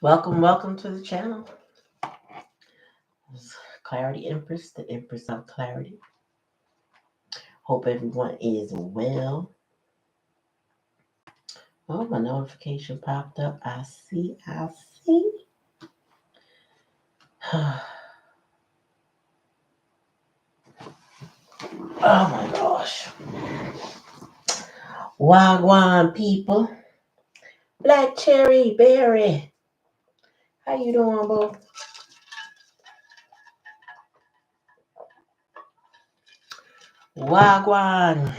Welcome to the channel. This is Clarity Empress, the Empress of Clarity. Hope everyone is well. Oh, my notification popped up. I see. Oh my gosh. Wagwan people. Black Cherry Berry. How you doing, boo? Wagwan.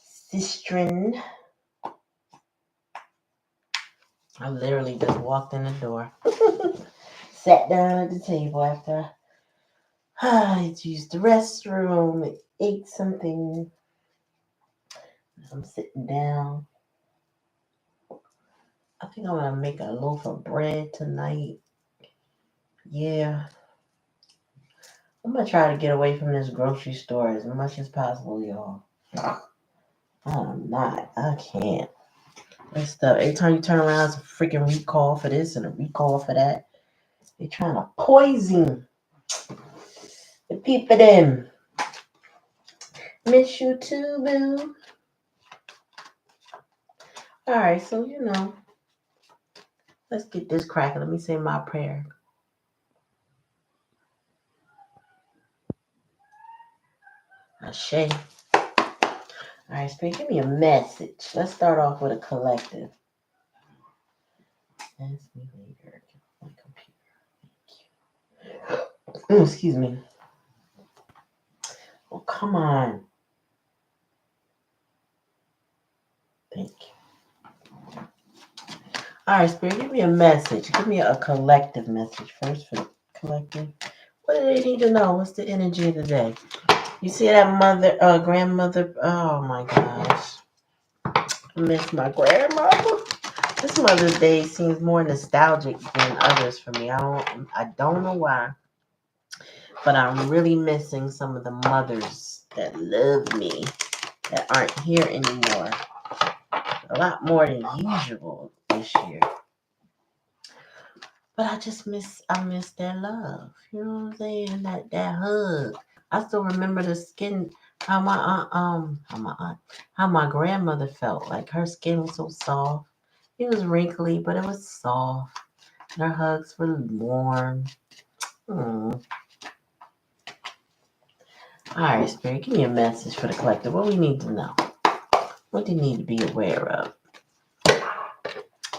Sistren. I literally just walked in the door. Sat down at the table after I used the restroom, ate something. I'm sitting down. I think I'm gonna make a loaf of bread tonight. Yeah. I'm gonna try to get away from this grocery store as much as possible, y'all. I'm not. I can't. That stuff. Every time you turn around, it's a freaking recall for this and a recall for that. They're trying to poison the people them. Miss you too, boo. Alright, so let's get this cracking. Let me say my prayer. Ashe. Alright, Spirit, give me a message. Let's start off with a collective. Ask me later. Get off my computer. Thank you. Excuse me. Oh, come on. Thank you. Alright, Spirit, give me a message. Give me a collective message first for the collective. What do they need to know? What's the energy of the day? You see that grandmother? Oh my gosh. I miss my grandmother. This Mother's Day seems more nostalgic than others for me. I don't know why. But I'm really missing some of the mothers that love me that aren't here anymore. A lot more than usual this year. But I miss their love. You know what I'm saying? That hug. I still remember the skin, how my grandmother felt. Like her skin was so soft. It was wrinkly, but it was soft. And her hugs were warm. Mm. All right, Spirit, give me a message for the collective. What we need to know? What do you need to be aware of?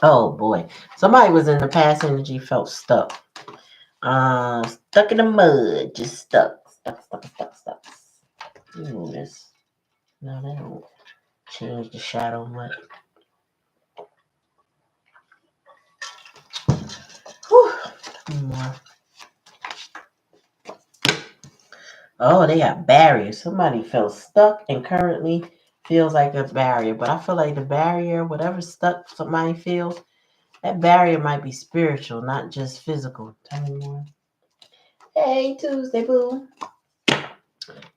Oh boy, somebody was in the past energy, felt stuck. Stuck in the mud, just stuck. Move this. No, that don't change the shadow much. Whew. More. Oh, they got barriers. Somebody felt stuck and currently feels like a barrier. But I feel like the barrier, whatever stuck somebody feels, that barrier might be spiritual, not just physical. Tell me more. Hey, Tuesday, boo.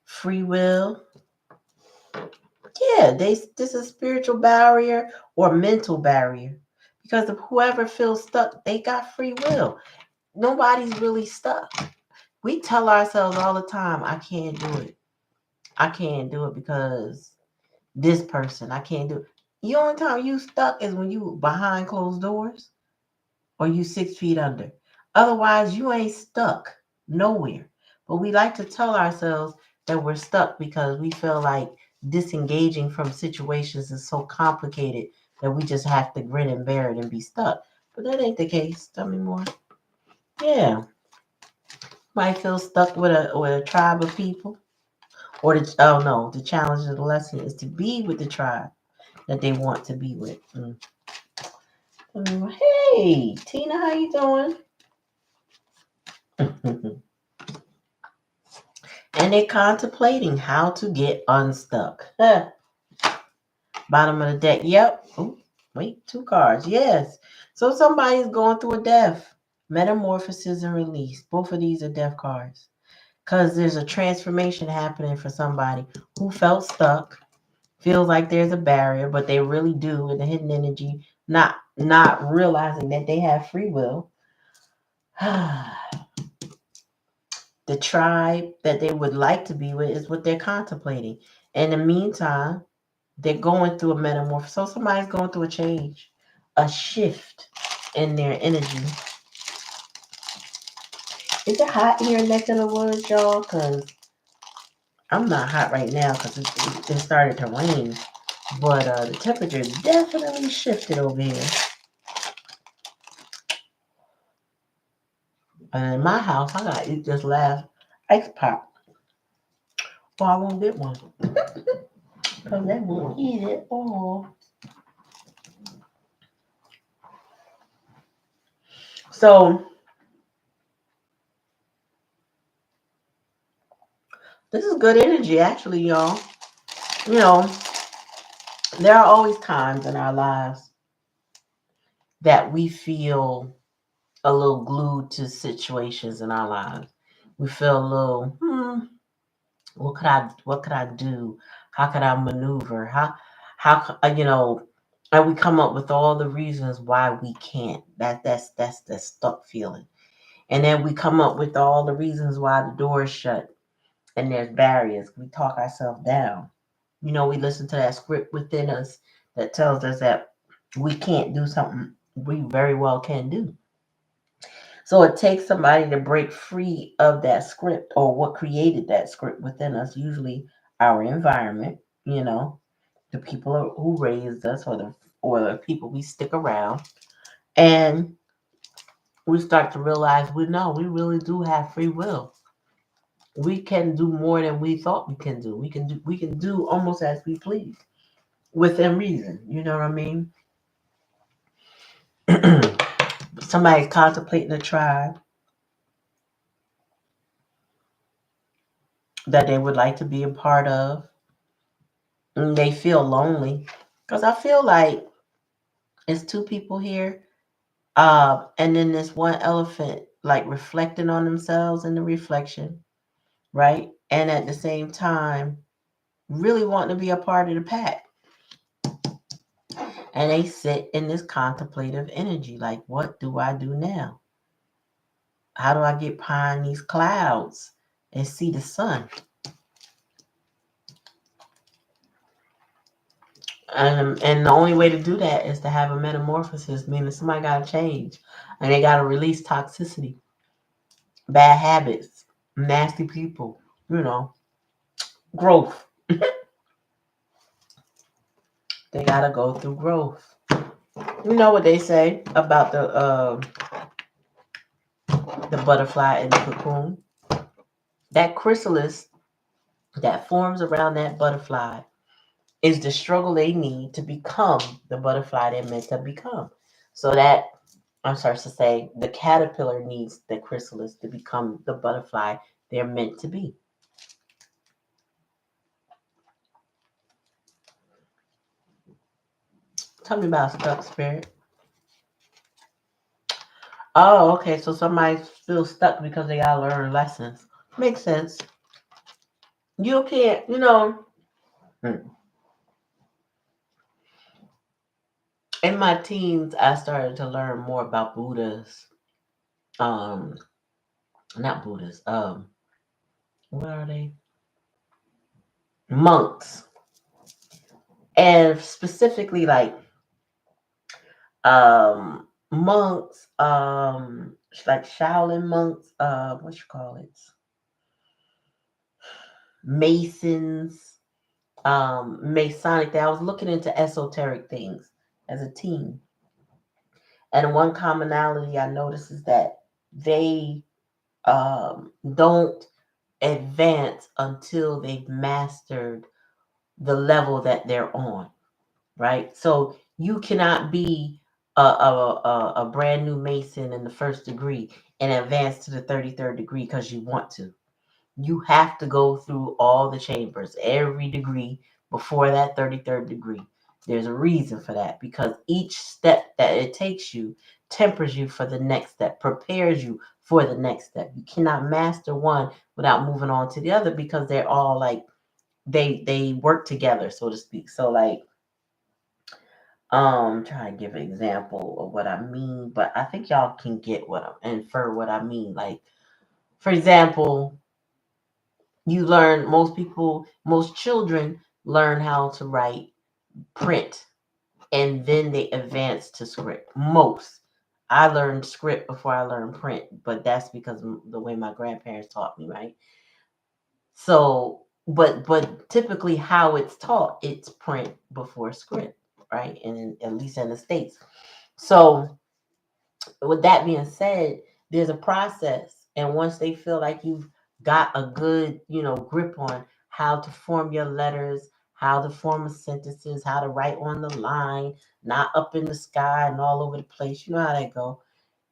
Free will. Yeah, this is a spiritual barrier or mental barrier. Because if whoever feels stuck, they got free will. Nobody's really stuck. We tell ourselves all the time, I can't do it. I can't do it because this person, I can't do it. The only time you stuck is when you behind closed doors or you 6 feet under. Otherwise, you ain't stuck nowhere. But we like to tell ourselves that we're stuck because we feel like disengaging from situations is so complicated that we just have to grin and bear it and be stuck. But that ain't the case. Tell me more. Yeah. Might feel stuck with a tribe of people. Or the challenge of the lesson is to be with the tribe that they want to be with. Hey, Tina, how you doing? And they're contemplating how to get unstuck. Bottom of the deck. Yep. Ooh, wait, 2 cards. Yes. So somebody's going through a death. Metamorphosis and release. Both of these are death cards. Because there's a transformation happening for somebody who felt stuck, feels like there's a barrier, but they really do in the hidden energy not realizing that they have free will. The tribe that they would like to be with is what they're contemplating. In the meantime, they're going through a metamorphosis. So somebody's going through a change, a shift in their energy. Is it hot in your neck of the woods, y'all? Because I'm not hot right now because it started to rain. But the temperature definitely shifted over here. And in my house, I got to eat this last ice pop. Or I won't get one. Because they won't eat it all. So, this is good energy, actually, y'all. You know, there are always times in our lives that we feel a little glued to situations in our lives. We feel a little, what could I do? How could I maneuver? And we come up with all the reasons why we can't. That's the stuck feeling. And then we come up with all the reasons why the door is shut and there's barriers. We talk ourselves down. We listen to that script within us that tells us that we can't do something we very well can do. So it takes somebody to break free of that script or what created that script within us, usually our environment, the people who raised us or the people we stick around. And we start to realize we really do have free will. We can do more than we thought we can do. We can do almost as we please within reason. You know what I mean? Somebody's contemplating a tribe that they would like to be a part of. And they feel lonely. Because I feel like it's two people here. And then this one elephant like reflecting on themselves in the reflection, right? And at the same time, really wanting to be a part of the pack. And they sit in this contemplative energy, like, what do I do now? How do I get behind these clouds and see the sun? And the only way to do that is to have a metamorphosis, meaning somebody got to change. And they got to release toxicity, bad habits, nasty people, growth. They got to go through growth. You know what they say about the butterfly in the cocoon? That chrysalis that forms around that butterfly is the struggle they need to become the butterfly they're meant to become. So that, I'm sorry to say, the caterpillar needs the chrysalis to become the butterfly they're meant to be. Tell me about stuck spirit. Oh, okay. So somebody feels stuck because they gotta learn lessons. Makes sense. You can't, in my teens, I started to learn more about Buddhas. Um, Not Buddhas. What are they? Monks. And specifically like monks, like Shaolin monks, what you call it? Masons, Masonic. I was looking into esoteric things as a teen. And one commonality I noticed is that they don't advance until they've mastered the level that they're on, right? So you cannot be a brand new Mason in the first degree and advance to the 33rd degree because you want to. You have to go through all the chambers, every degree before that 33rd degree. There's a reason for that because each step that it takes you tempers you for the next step, prepares you for the next step. You cannot master one without moving on to the other because they're all like they work together, so to speak. So like Trying to give an example of what I mean, but I think y'all can get what I infer what I mean. Like, for example, you learn most children learn how to write print and then they advance to script. Most. I learned script before I learned print, but that's because of the way my grandparents taught me, right? So, but typically how it's taught, it's print before script, right? And at least in the States. So, with that being said, there's a process, and once they feel like you've got a good, grip on how to form your letters, how to form sentences, how to write on the line, not up in the sky and all over the place. You know how that go.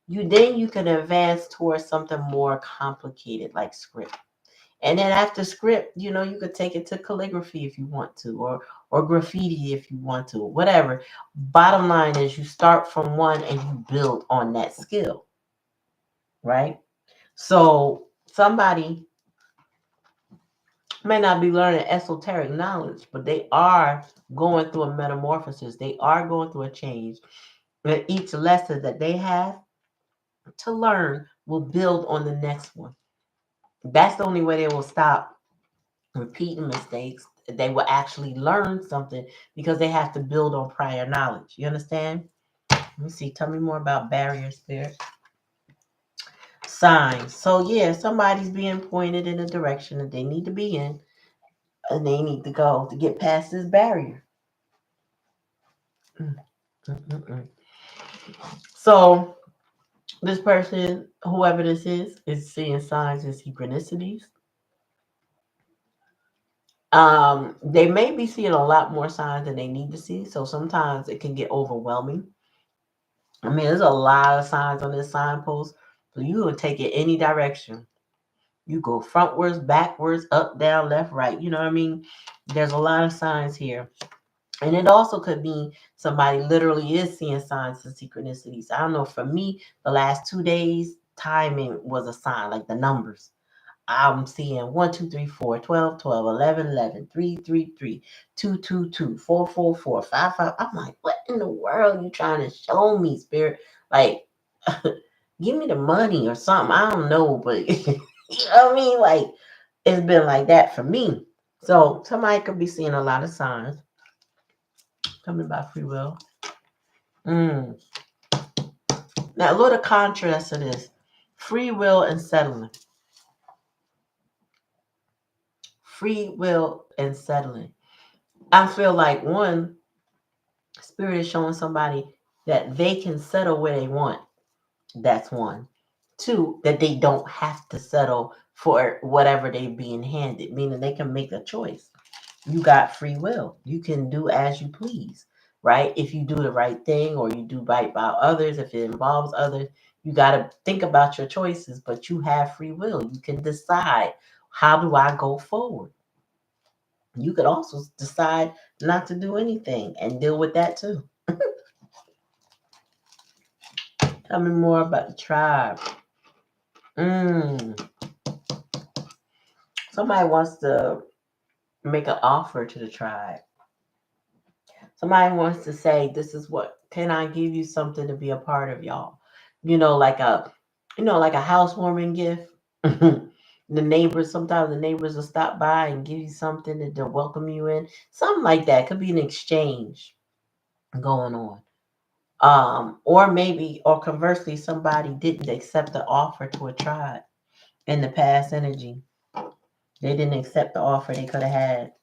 You can advance towards something more complicated like script. And then after script, you could take it to calligraphy if you want to, or graffiti if you want to, whatever. Bottom line is you start from one and you build on that skill, right? So somebody may not be learning esoteric knowledge, but they are going through a metamorphosis. They are going through a change. And each lesson that they have to learn will build on the next one. That's the only way they will stop repeating mistakes. They will actually learn something because they have to build on prior knowledge. You understand? Let me see. Tell me more about barrier spirit. Signs. So yeah, somebody's being pointed in a direction that they need to be in, and they need to go to get past this barrier. Mm, mm, mm, mm. So this person, whoever this is seeing signs and synchronicities. They may be seeing a lot more signs than they need to see. So sometimes it can get overwhelming. I mean, there's a lot of signs on this signpost. So you can take it any direction. You go frontwards, backwards, up, down, left, right. You know what I mean? There's a lot of signs here. And it also could be somebody literally is seeing signs of synchronicities. I don't know. For me, the last 2 days, timing was a sign, like the numbers. I'm seeing 1, 2, 3, 4, 12, 12, 11, 11, 3, 3, 3, 2, 2, 2, 4, 4, 4, 5, 5. I'm like, what in the world are you trying to show me, spirit? Like, give me the money or something. I don't know, but you know what I mean? Like, it's been like that for me. So somebody could be seeing a lot of signs coming by free will. Mm. Now, a little contrast to this: free will and settling. Free will and settling. I feel like one, spirit is showing somebody that they can settle where they want. That's one. Two, that they don't have to settle for whatever they being handed, meaning they can make a choice. You got free will. You can do as you please, right? If you do the right thing or you do right by others, if it involves others, you got to think about your choices, but you have free will. You can decide, how do I go forward? You could also decide not to do anything and deal with that too. Tell me more about the tribe. Mm. Somebody wants to make an offer to the tribe. Somebody wants to say, "This is what can I give you something to be a part of, y'all?" Like a housewarming gift. The neighbors, sometimes the neighbors will stop by and give you something to welcome you in. Something like that. Could be an exchange going on. Or maybe, or conversely, somebody didn't accept the offer to a tribe in the past energy. They didn't accept the offer they could have had.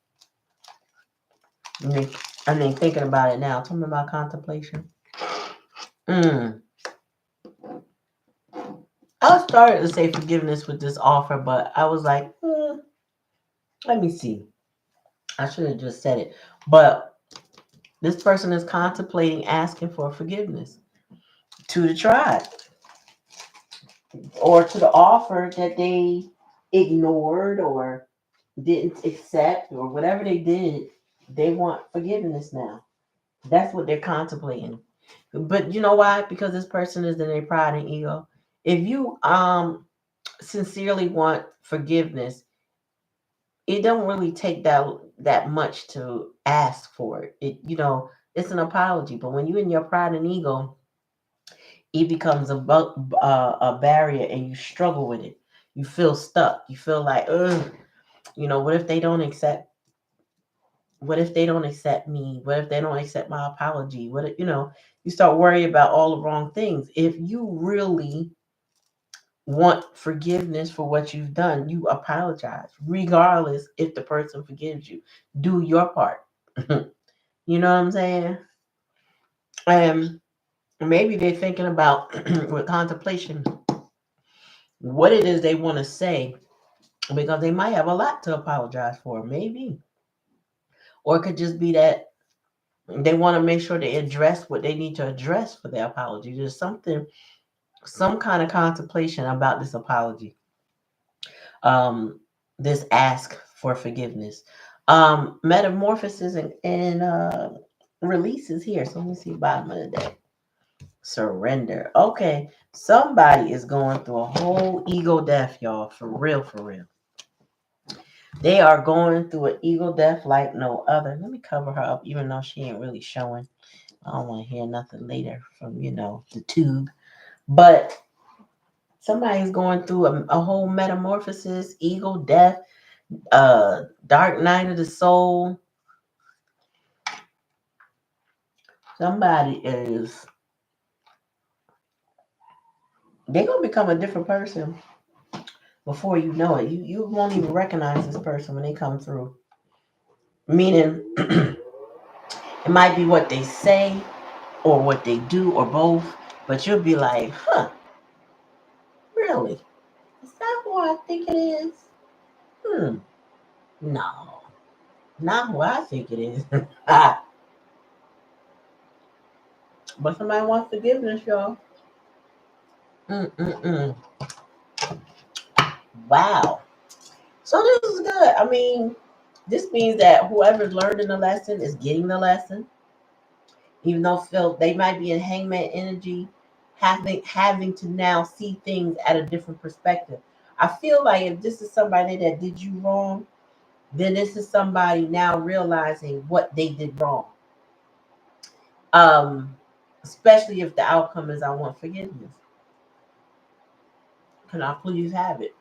And they thinking about it now. Tell me about contemplation. Mm. I started to say forgiveness with this offer, but I was like, let me see. I should have just said it. But this person is contemplating asking for forgiveness to the tribe or to the offer that they ignored or didn't accept or whatever they did. They want forgiveness now. That's what they're contemplating. But you know why? Because this person is in their pride and ego. If you sincerely want forgiveness, it don't really take that much to ask for it. It's an apology. But when you in your pride and ego, it becomes a barrier, and you struggle with it. You feel stuck. You feel like, ugh, what if they don't accept? What if they don't accept me? What if they don't accept my apology? What if, you start worrying about all the wrong things. If you really want forgiveness for what you've done, you apologize, regardless if the person forgives you. Do your part. You know what I'm saying? And maybe they're thinking about with contemplation what it is they want to say, because they might have a lot to apologize for, maybe. Or it could just be that they want to make sure they address what they need to address for their apology. There's some kind of contemplation about this apology, this ask for forgiveness. Metamorphosis and releases here. So let me see bottom of the day. Surrender. Okay, somebody is going through a whole ego death, y'all. For real, for real. They are going through an ego death like no other. Let me cover her up, even though she ain't really showing. I don't want to hear nothing later from, the tube. But somebody's going through a whole metamorphosis, ego death, dark night of the soul. Somebody they're going to become a different person before you know it. You won't even recognize this person when they come through. Meaning, it might be what they say or what they do or both, but you'll be like, huh, really? Is that who I think it is? No, not who I think it is. But somebody wants forgiveness, y'all. Mm-mm-mm. Wow. So this is good. I mean, this means that whoever's learning the lesson is getting the lesson. Even though they might be in hangman energy, having to now see things at a different perspective. I feel like if this is somebody that did you wrong, then this is somebody now realizing what they did wrong. Um, Especially if the outcome is I want forgiveness. Can I please have it?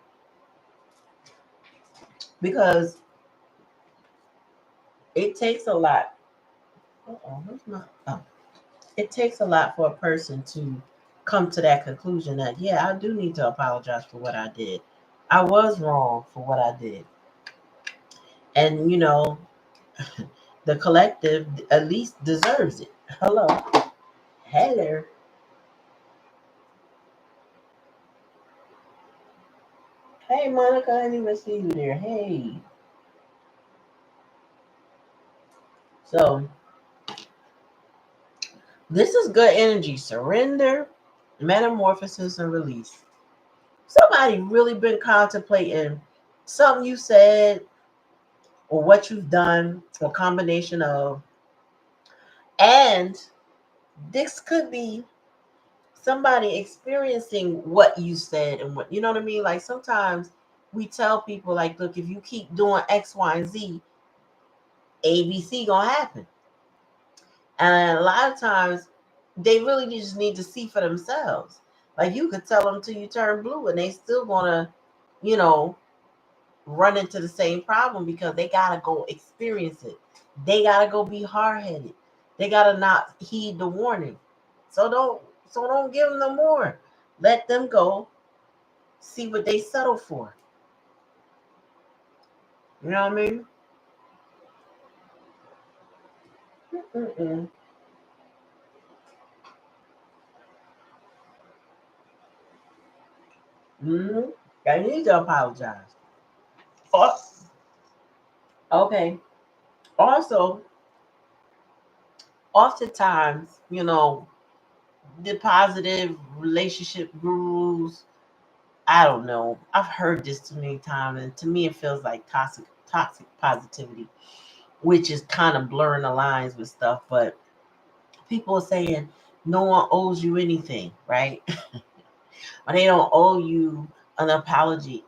Because it takes a lot. It takes a lot for a person to come to that conclusion that, yeah, I do need to apologize for what I did. I was wrong for what I did. And, the collective at least deserves it. Hello. Hello. Hey, Monica, I didn't even see you there. Hey. So, this is good energy. Surrender, metamorphosis, and release. Somebody really been contemplating something you said or what you've done, or combination of. And this could be somebody experiencing what you said and what, you know what I mean? Like sometimes we tell people like, look, if you keep doing X, Y, and Z, ABC gonna happen. And a lot of times they really just need to see for themselves. Like you could tell them till you turn blue and they still gonna, you know, run into the same problem because they gotta go experience it. They gotta go be hard headed. They gotta not heed the warning. So don't give them no more. Let them go see what they settle for. You know what I mean? Mm-mm. Mm-hmm. I need to apologize. Oh, okay. Also, oftentimes, the positive relationship gurus, I don't know. I've heard this too many times, and to me, it feels like toxic positivity, which is kind of blurring the lines with stuff. But people are saying no one owes you anything, right? Or they don't owe you an apology.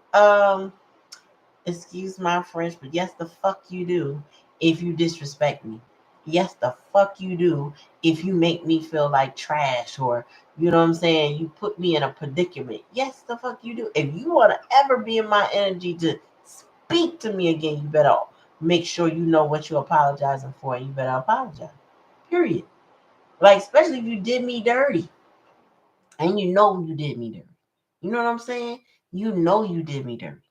Excuse my French, but yes, the fuck you do if you disrespect me. Yes, the fuck you do if you make me feel like trash or, you know what I'm saying, you put me in a predicament. Yes, the fuck you do. If you want to ever be in my energy to speak to me again, you better make sure you know what you're apologizing for and you better apologize. Period. Like, especially if you did me dirty and you know you did me dirty. You know what I'm saying? You know you did me dirty.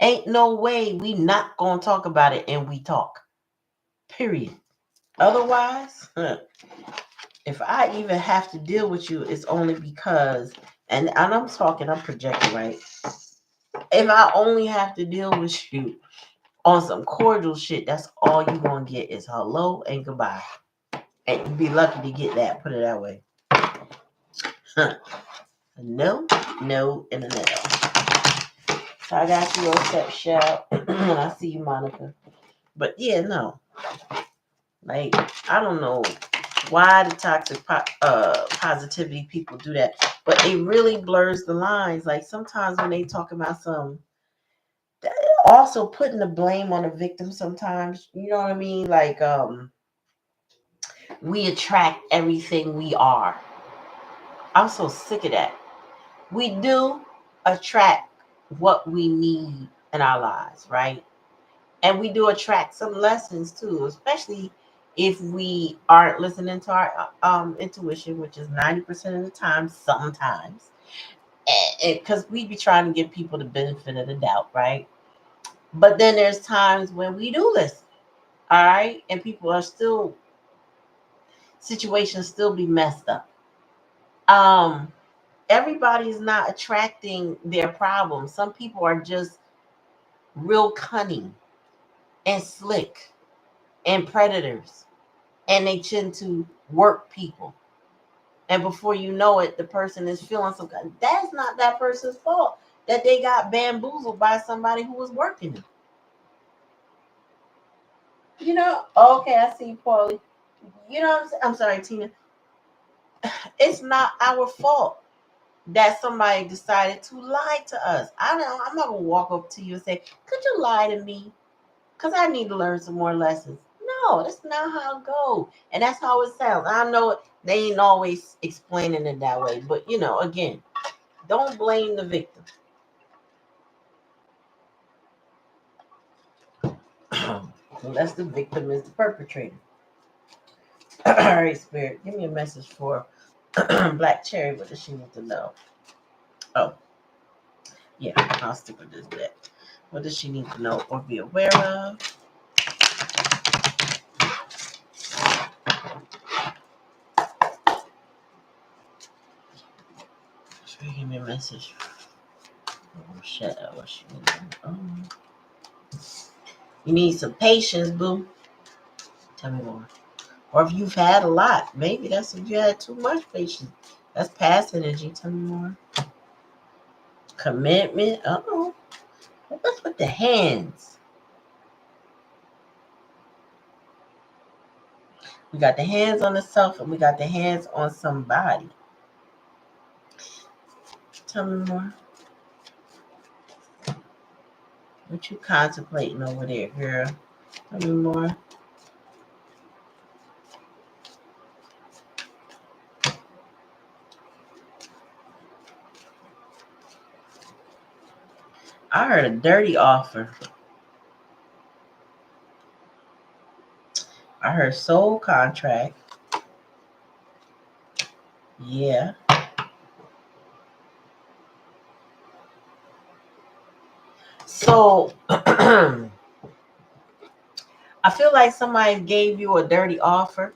Ain't no way we not gonna talk about it and we talk. Period. Otherwise, if I even have to deal with you, it's only because, and I'm talking, I'm projecting, right? If I only have to deal with you on some cordial shit, that's all you're gonna get is hello and goodbye. And you'd be lucky to get that, put it that way. No, no, and a no. So I got you, step shout. And I see you, Monica. But yeah, no. Like, I don't know why the toxic positivity people do that, but it really blurs the lines. Like, sometimes when they talk about some, also putting the blame on the victim sometimes, you know what I mean? Like, we attract everything we are. I'm so sick of that. We do attract what we need in our lives, right? And we do attract some lessons too, especially if we aren't listening to our intuition, which is 90% of the time, sometimes. Because we be trying to give people the benefit of the doubt, right? But then there's times when we do listen, all right? And people are still, situations still be messed up. Um, Everybody's not attracting their problems. Some people are just real cunning and slick and predators, and they tend to work people. And before you know it, the person is feeling some kind. That's not that person's fault that they got bamboozled by somebody who was working them. You know? Okay, I see you, Paulie. You know what I'm saying? I'm sorry, Tina. It's not our fault that somebody decided to lie to us. I don't. I'm not gonna walk up to you and say, "Could you lie to me? Because I need to learn some more lessons." No, that's not how it goes. And that's how it sounds. I know they ain't always explaining it that way. But, you know, again, don't blame the victim. Unless the victim is the perpetrator. All right, Spirit, give me a message for Black Cherry. What does she need to know? Oh, yeah, I'll stick with this bit. What does she need to know or be aware of? Give me a message. Oh, shut up. What she needs to know. You need some patience, boo. Tell me more. Or if you've had a lot, maybe that's if you had too much patience. That's past energy. Tell me more. Commitment. Uh-oh. What's with the hands? We got the hands on the self and we got the hands on somebody. Tell me more. What you contemplating over there, girl? Tell me more. I heard a dirty offer. I heard soul contract. Yeah. So I feel like somebody gave you a dirty offer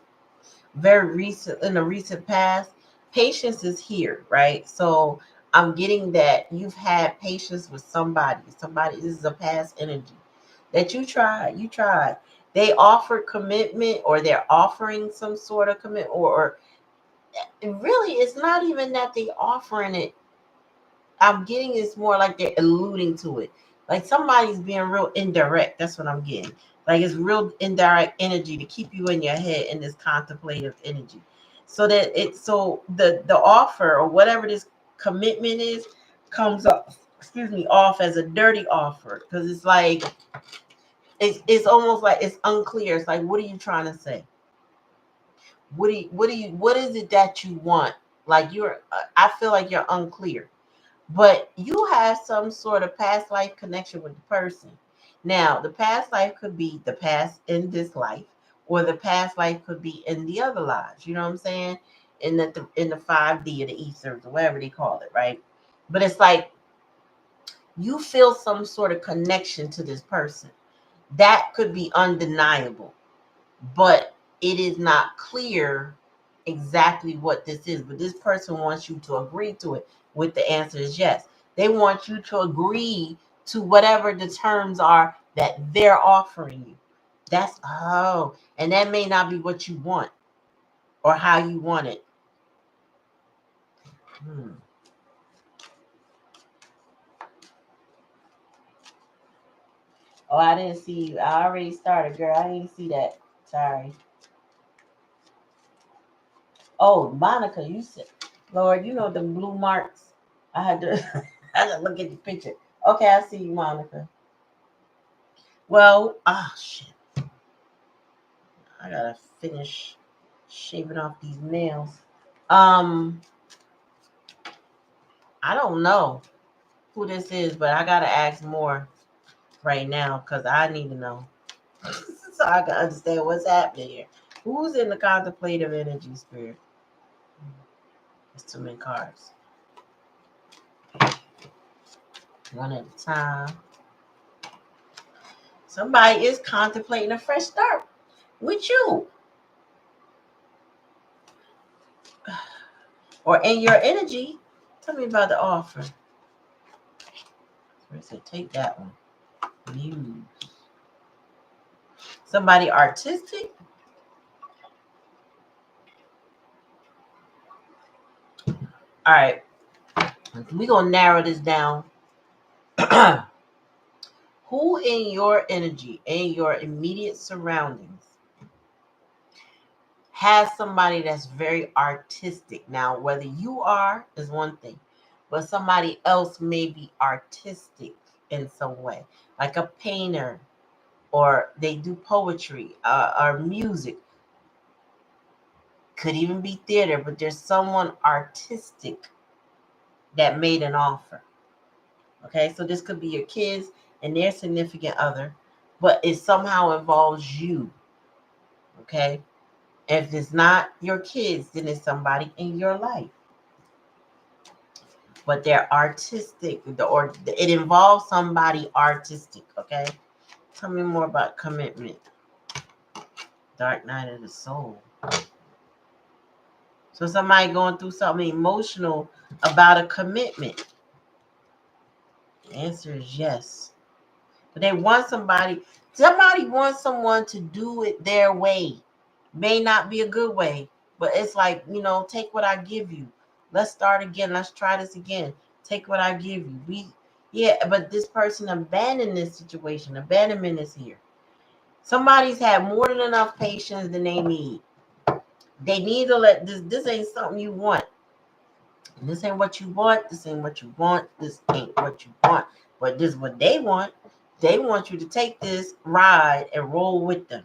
very recent, in the recent past. Patience is here, right? So I'm getting that you've had patience with somebody. This is a past energy that you tried. They offered commitment, or they're offering some sort of commitment, or really it's not even that they offering it. I'm getting it's more like they're alluding to it. Like somebody's being real indirect. That's what I'm getting. Like it's real indirect energy to keep you in your head in this contemplative energy. So that the offer or whatever this commitment is comes up, off as a dirty offer. Because it's like it's almost like it's unclear. It's like, what are you trying to say? What is it that you want? Like I feel like you're unclear, but you have some sort of past life connection with the person. Now, the past life could be the past in this life, or the past life could be in the other lives. You know what I'm saying? In the 5D or the ethers or whatever they call it, right? But it's like you feel some sort of connection to this person. That could be undeniable, but it is not clear exactly what this is. But this person wants you to agree to it, with the answer is yes. They want you to agree to whatever the terms are that they're offering you. And that may not be what you want or how you want it. Hmm. Oh, I didn't see you. I already started, girl. I didn't see that. Sorry. Oh, Monica, you said, Lord, you know the blue marks. I had to, I had to look at the picture. Okay, I see you, Monica. Well, shit. I gotta finish shaving off these nails. Um, I don't know who this is, but I gotta ask more right now because I need to know so I can understand what's happening here. Who's in the contemplative energy spirit? It's too many cards. One at a time. Somebody is contemplating a fresh start with you. Or in your energy. Tell me about the offer. I said, take that one. Muse. Somebody artistic. All right. We're going to narrow this down. Who in your energy, in your immediate surroundings, has somebody that's very artistic? Now, whether you are is one thing, but somebody else may be artistic in some way, like a painter, or they do poetry, or music. Could even be theater, but there's someone artistic that made an offer. Okay, so this could be your kids and their significant other, but it somehow involves you. Okay, if it's not your kids, then it's somebody in your life, but they're artistic, or it involves somebody artistic. Okay, tell me more about commitment. Dark night of the soul. So somebody going through something emotional about a commitment. The answer is yes. But they want somebody wants someone to do it their way. May not be a good way, but it's like, take what I give you. Let's start again. Let's try this again. Take what I give you. But this person abandoned this situation. Abandonment is here. Somebody's had more than enough patience than they need. They need to let this ain't something you want. This ain't what you want. This ain't what you want. This ain't what you want. But this is what they want. They want you to take this ride and roll with them.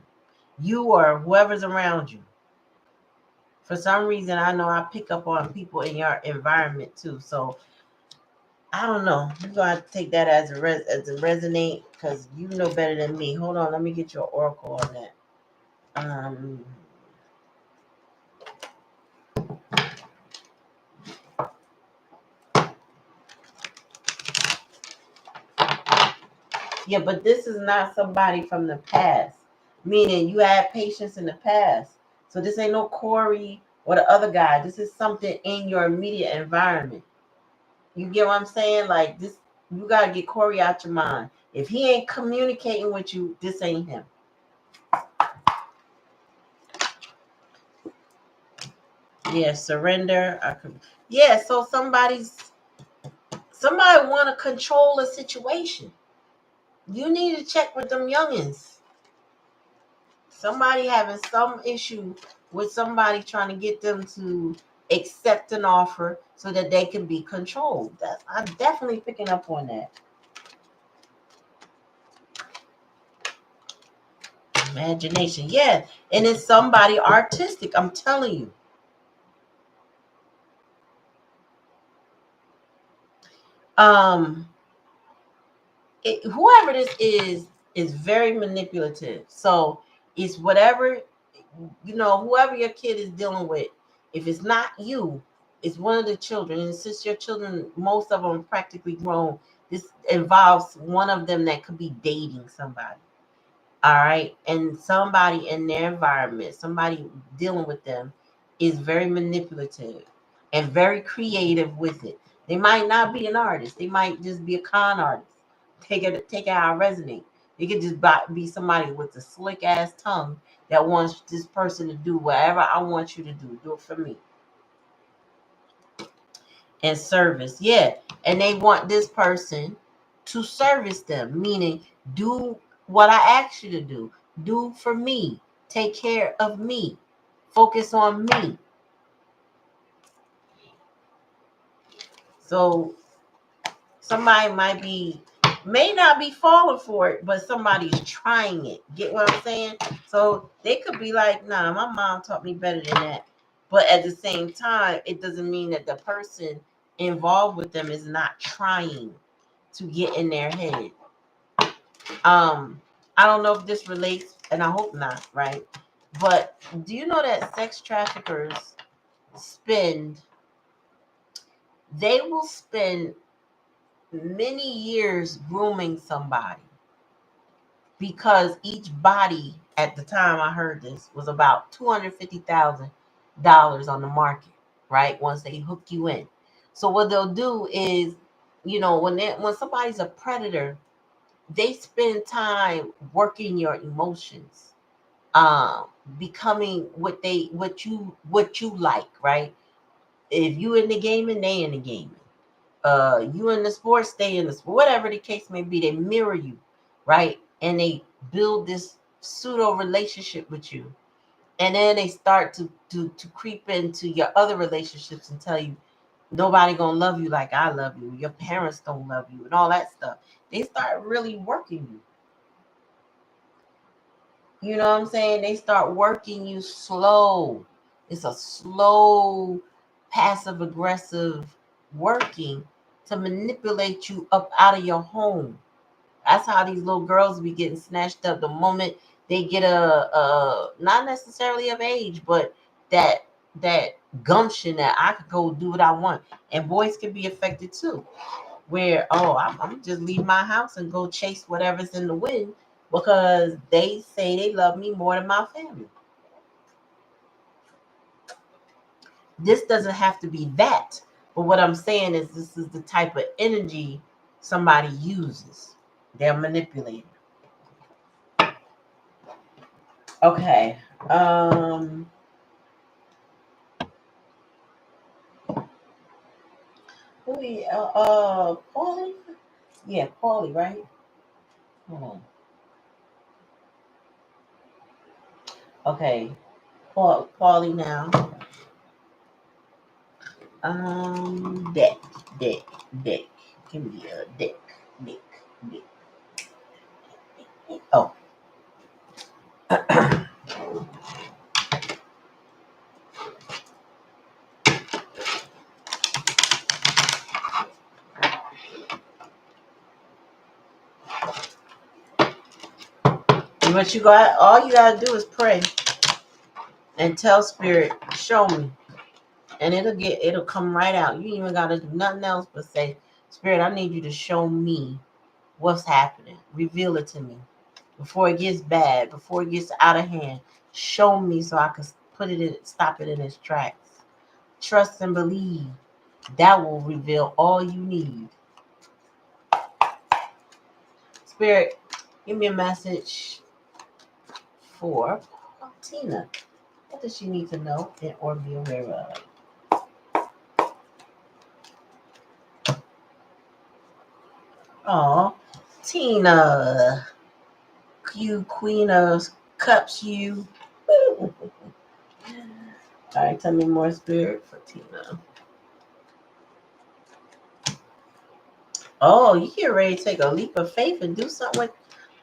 You or whoever's around you. For some reason, I know I pick up on people in your environment too. So I don't know. You're gonna have to take that as a resonate, because you know better than me. Hold on, let me get your oracle on that. Yeah, but this is not somebody from the past. Meaning you had patience in the past. So this ain't no Corey or the other guy. This is something in your immediate environment. You get what I'm saying? Like this, you gotta get Corey out your mind. If he ain't communicating with you, this ain't him. Yeah, surrender. Yeah, so somebody want to control a situation. You need to check with them youngins. Somebody having some issue with somebody trying to get them to accept an offer so that they can be controlled. I'm definitely picking up on that. Imagination. Yeah. And it's somebody artistic. I'm telling you. Whoever this is very manipulative. So it's whatever, whoever your kid is dealing with. If it's not you, it's one of the children. And since your children, most of them are practically grown, this involves one of them that could be dating somebody. All right. And somebody in their environment, somebody dealing with them is very manipulative and very creative with it. They might not be an artist. They might just be a con artist. Take it how I resonate. They could just be somebody with a slick ass tongue that wants this person to do whatever I want you to do. Do it for me. And service. Yeah. And they want this person to service them, meaning do what I asked you to do. Do for me. Take care of me. Focus on me. So somebody may not be falling for it, but somebody's trying it. Get what I'm saying? So they could be like, nah, my mom taught me better than that. But at the same time, it doesn't mean that the person involved with them is not trying to get in their head. I don't know if this relates, and I hope not, right? But do you know that sex traffickers they will spend many years grooming somebody, because each body at the time I heard this was about $250,000 on the market, right? Once they hook you in. So what they'll do is, when somebody's a predator, they spend time working your emotions, becoming what you like, right? If you in the gaming, they in the gaming. You in the sports, stay in the sport. Whatever the case may be, they mirror you, right? And they build this pseudo relationship with you, and then they start to creep into your other relationships and tell you nobody gonna love you like I love you. Your parents don't love you, and all that stuff. They start really working you. You know what I'm saying? They start working you slow. It's a slow, passive aggressive working to manipulate you up out of your home. That's how these little girls be getting snatched up the moment they get a not necessarily of age, but that gumption that I could go do what I want. And boys can be affected too, where I'm just leave my house and go chase whatever's in the wind because they say they love me more than my family. This doesn't have to be that, but what I'm saying is this is the type of energy somebody uses. They're manipulating. Okay. Who we Paulie? Yeah, Paulie, right? Hold on. Okay. Paulie now. Deck, deck, deck. Give me a deck, deck, deck. Oh. What you got? All you gotta do is pray and tell Spirit, show me, and it'll come right out. You ain't even gotta do nothing else but say, Spirit, I need you to show me what's happening. Reveal it to me before it gets bad, before it gets out of hand. Show me so I can stop it in its tracks. Trust and believe. That will reveal all you need. Spirit, give me a message for Tina. What does she need to know or be aware of? Oh, Tina, you queen of cups, you. All right, tell me more, Spirit, for Tina. Oh, you get ready to take a leap of faith and do something with.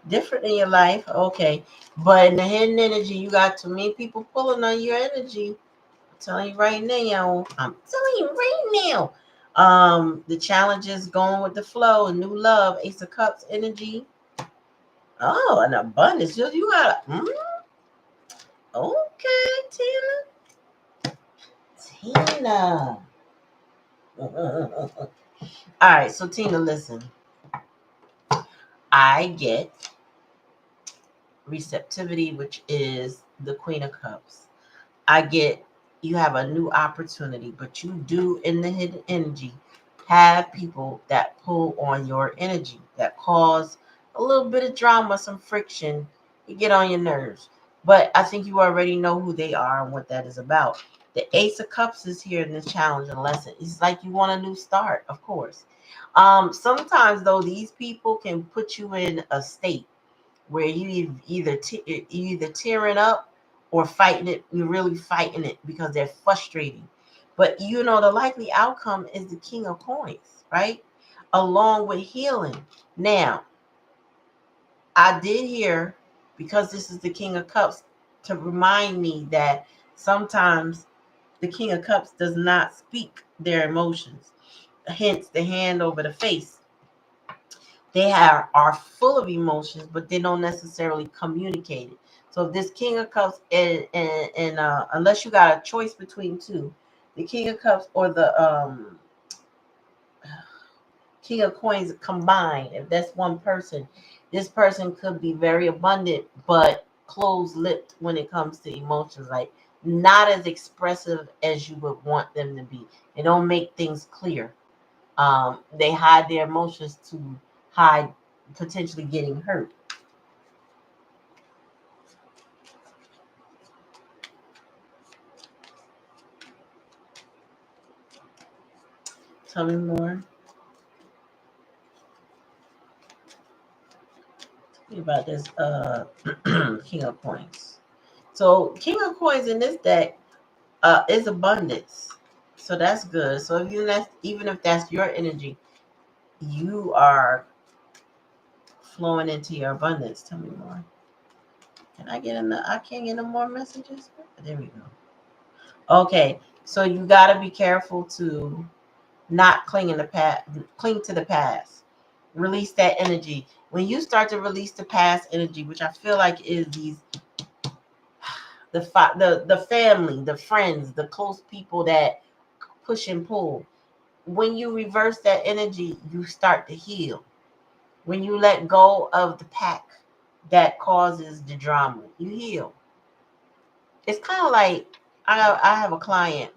Different in your life, okay. But in the hidden energy, you got too many people pulling on your energy. I'm telling you right now. I'm telling you right now. The challenge is going with the flow, new love, Ace of Cups energy. Oh, an abundance. You got okay, Tina. All right, so Tina, listen. I get receptivity, which is the Queen of Cups. I get you have a new opportunity, but you do in the hidden energy have people that pull on your energy that cause a little bit of drama, some friction. You get on your nerves. But I think you already know who they are and what that is about. The Ace of Cups is here in the challenge and lesson. It's like you want a new start, of course. Sometimes though, these people can put you in a state where you either tearing up or fighting it. You're really fighting it because they're frustrating. But you know the likely outcome is the King of Coins, right? Along with healing. Now, I did hear, because this is the King of Cups, to remind me that sometimes the King of Cups does not speak their emotions. Hence the hand over the face. Are full of emotions, but they don't necessarily communicate it. So if this King of Cups and unless you got a choice between two, the King of Cups or the King of Coins combined, if that's one person, this person could be very abundant but closed-lipped when it comes to emotions, like not as expressive as you would want them to be. They don't make things clear. They hide their emotions to hide potentially getting hurt. Tell me more. Tell me about this King of Coins. So King of Coins in this deck is abundance. So that's good. So even if that's your energy, you are flowing into your abundance. Tell me more. Can I get in the I can't get no more messages? There we go. Okay. So you gotta be careful to not cling to the past. Release that energy. When you start to release the past energy, which I feel like is the family, the friends, the close people that push and pull. When you reverse that energy, you start to heal. When you let go of the pack that causes the drama, you heal. It's kind of like I have a client.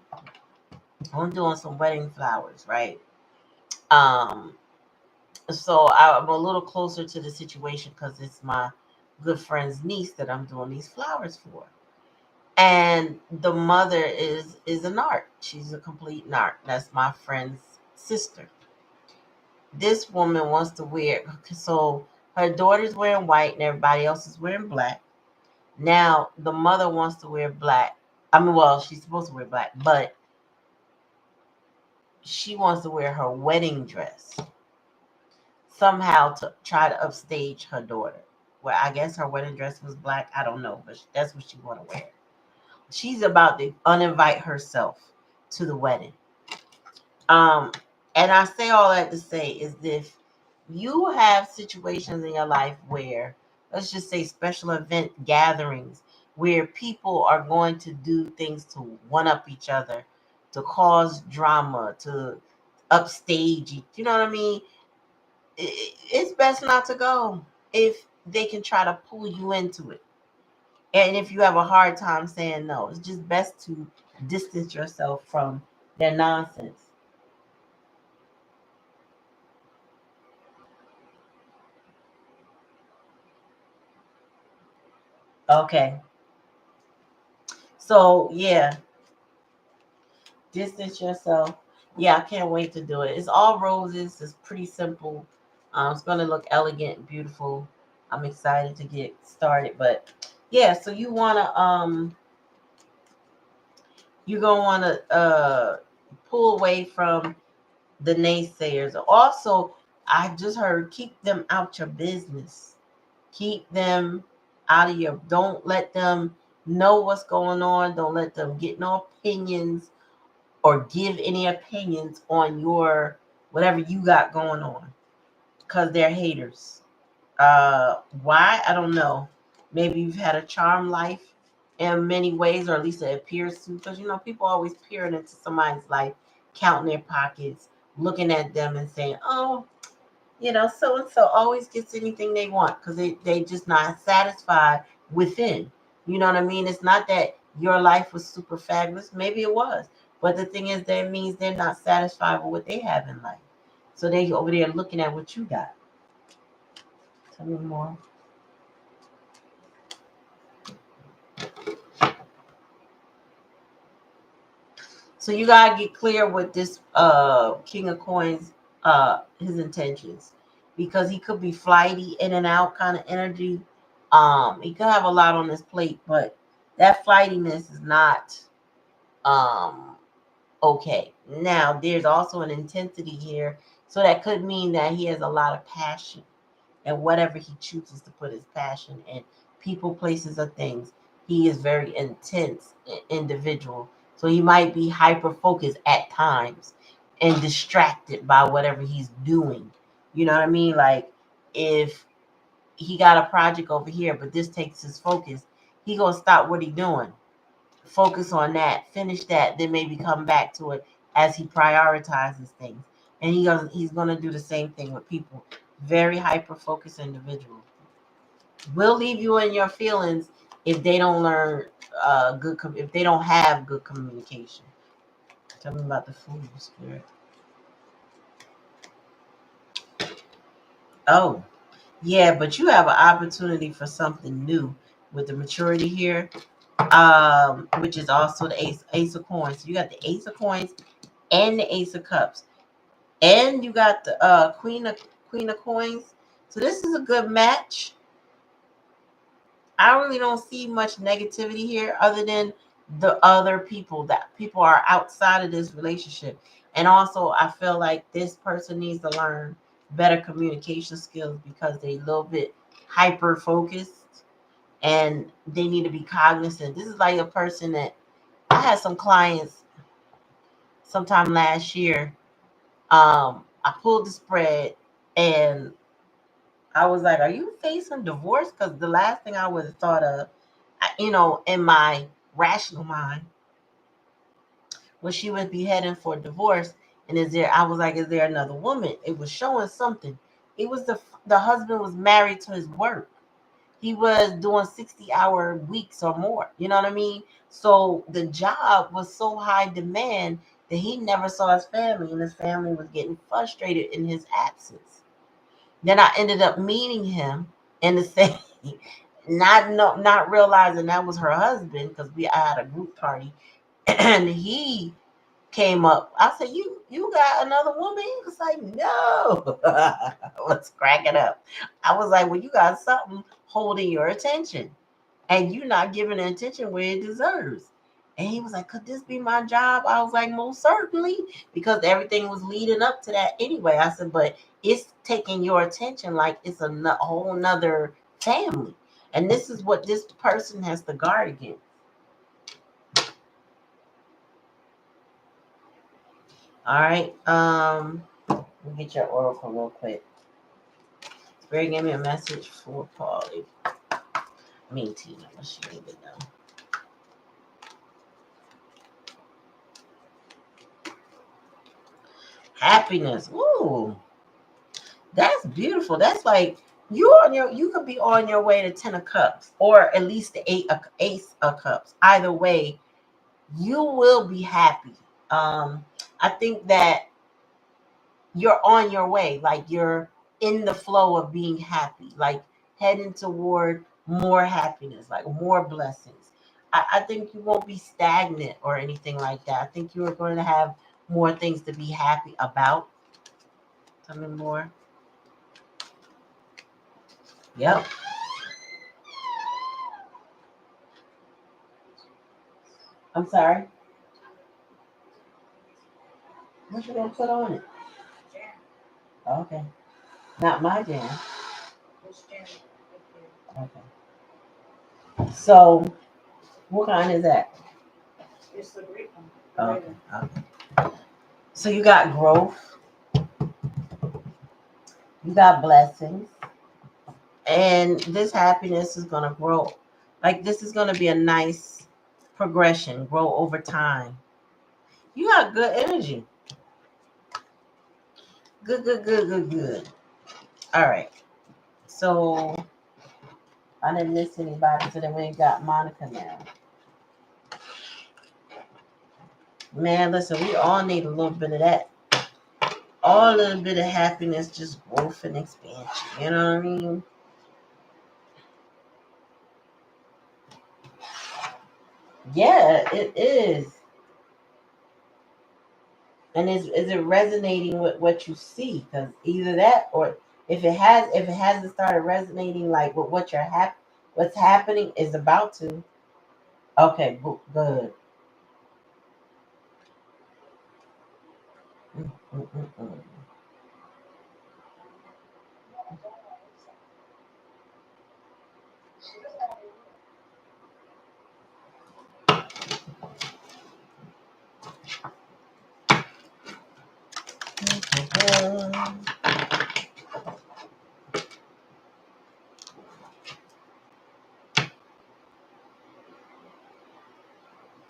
I'm doing some wedding flowers, right? Um, so I'm a little closer to the situation because it's my good friend's niece that I'm doing these flowers for. And the mother is an art. She's a complete narc. That's my friend's sister. This woman wants to wear, so her daughter's wearing white and everybody else is wearing black. Now the mother wants to wear black. I mean, well, she's supposed to wear black, but she wants to wear her wedding dress somehow to try to upstage her daughter. Well, I guess her wedding dress was black. I don't know, but that's what she want to wear. She's about to uninvite herself to the wedding. Um, and I say all that to say is if you have situations in your life where, let's just say, special event gatherings where people are going to do things to one up each other, to cause drama, to upstage you know what I mean? It's best not to go if they can try to pull you into it. And if you have a hard time saying no, it's just best to distance yourself from their nonsense. Okay. So yeah, distance yourself. Yeah, I can't wait to do it. It's all roses. It's pretty simple. It's gonna look elegant and beautiful. I'm excited to get started. But yeah, so you're gonna wanna pull away from the naysayers. Also, I just heard keep them out your business. Keep them out of your, don't let them know what's going on. Don't let them get no opinions or give any opinions on your whatever you got going on, because they're haters. Why? I don't know. Maybe you've had a charmed life in many ways, or at least it appears to, because people always peering into somebody's life, counting their pockets, looking at them and saying, oh, so and so always gets anything they want, because they just not satisfied within. You know what I mean? It's not that your life was super fabulous. Maybe it was. But the thing is, that means they're not satisfied with what they have in life. So they over there looking at what you got. Tell me more. So you gotta get clear with this King of Coins, his intentions, because he could be flighty, in and out kind of energy. He could have a lot on his plate, but that flightiness is not um okay. Now there's also an intensity here, so that could mean that he has a lot of passion, and whatever he chooses to put his passion in, people, places, or things. He is very intense individual. So he might be hyper focused at times and distracted by whatever he's doing. You know what I mean? Like if he got a project over here, but this takes his focus, he gonna stop what he doing, focus on that, finish that, then maybe come back to it as he prioritizes things. And he's gonna do the same thing with people. Very hyper focused individual. Will leave you in your feelings if they don't learn if they don't have good communication. Tell me about the food spirit. Oh, yeah, but you have an opportunity for something new with the maturity here, which is also the ace of coins. So you got the ace of coins and the ace of cups, and you got the queen of coins. So this is a good match. I really don't see much negativity here, other than the other people, that people are outside of this relationship. And also, I feel like this person needs to learn better communication skills, because they a little bit hyper focused, and they need to be cognizant. This is like a person that I had some clients sometime last year. I pulled the spread, and I was like, "Are you facing divorce?" Because the last thing I would have thought of, in my rational mind, was she would be heading for divorce. And I was like, is there another woman? It was showing something. It was the husband was married to his work. He was doing 60-hour weeks or more. You know what I mean? So the job was so high demand that he never saw his family, and his family was getting frustrated in his absence. Then I ended up meeting him in the same, not realizing that was her husband, because I had a group party, and he came up. I said, "You got another woman?" He was like, "No." I was cracking up. I was like, "Well, you got something holding your attention, and you're not giving the attention where it deserves." And he was like, "Could this be my job?" I was like, "Most certainly," because everything was leading up to that anyway. I said, "But it's taking your attention like it's a whole nother family." And this is what this person has to guard against. All right. Let me get your oracle real quick. Spirit gave me a message for Paulie. I mean Tina, but she didn't even know. Happiness. Ooh, that's beautiful. That's like you could be on your way to 10 of cups, or at least the ace of cups. Either way, you will be happy. I think that you're on your way, like you're in the flow of being happy, like heading toward more happiness, like more blessings. I think you won't be stagnant or anything like that. I think you are going to have more things to be happy about. Tell me more. Yep. I'm sorry. What you gonna put on it? Okay. Not my jam. Okay. So, what kind is that? It's the great one. Okay. Okay. So you got growth, you got blessings, and this happiness is gonna grow. Like this is gonna be a nice progression, grow over time. You got good energy. Good, good, good, good, good. All right. So I didn't miss anybody. So then we got Monica now. Man, listen, we all need a little bit of that. All a little bit of happiness, just growth and expansion. You know what I mean? Yeah, it is. And is it resonating with what you see? Because either that, or if it hasn't started resonating like with what what's happening is about to. Okay, good. Mm, mm, mm, mm.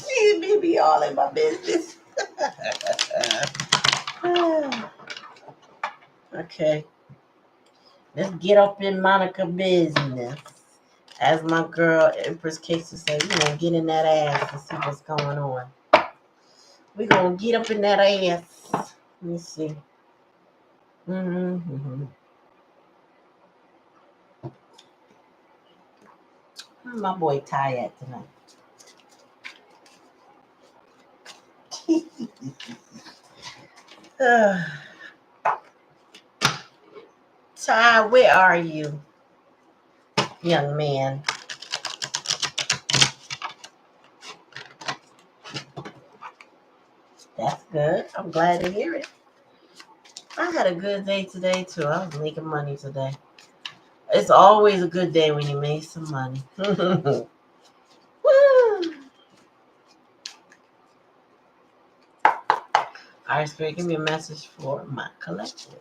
She be all in my business. Okay, let's get up in Monica business. As my girl Empress Case to say, we gonna get in that ass and see what's going on. We gonna get up in that ass. Let me see. Mm-hmm. Where my boy Ty at tonight? Ty, where are you, young man? That's good. I'm glad to hear it. I had a good day today too. I was making money today. It's always a good day when you make some money. Woo! All right, Spirit, give me a message for my collective.